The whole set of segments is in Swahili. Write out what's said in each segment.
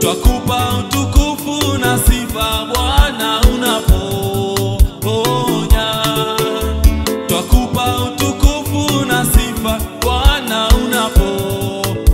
Twakupa utukufu na sifa Bwana unaponya. Twakupa utukufu na sifa Bwana unaponya.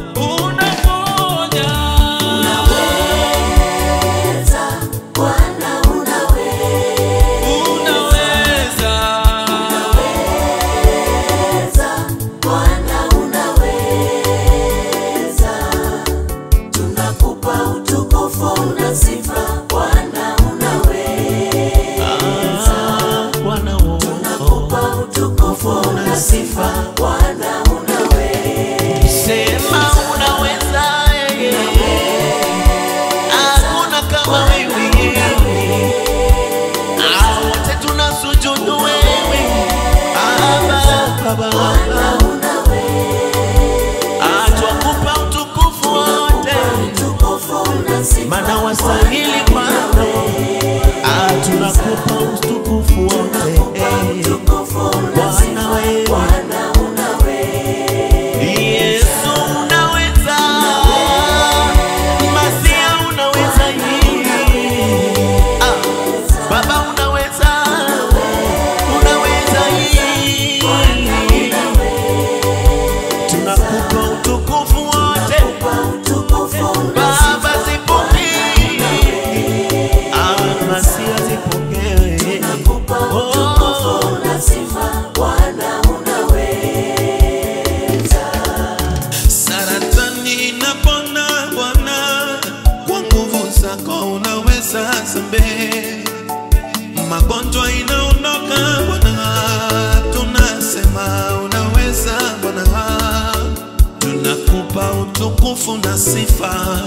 Sifa Bwana unaweza, sema unaweza, hakuna kama wewe, wote tunasujudu wewe Baba, Bwana unaweza, twakupa utukufu wote, maana wastahili Bwana, tunakupa utukufu wote Bwana wewe. Yesu unaweza, Masia unaweza, Baba unaweza, unaweza, tunakupa utukufu wote Baba, zipokee, Masia zipokee, tunakupa utukufu na sifa Bwana unaweza. Saratani inapona Bwana, kwa nguvu zako unaweza samehe. Magonjwa inaondoka Bwana, tunasema unaweza Bwana. Tunakupa utukufu na sifa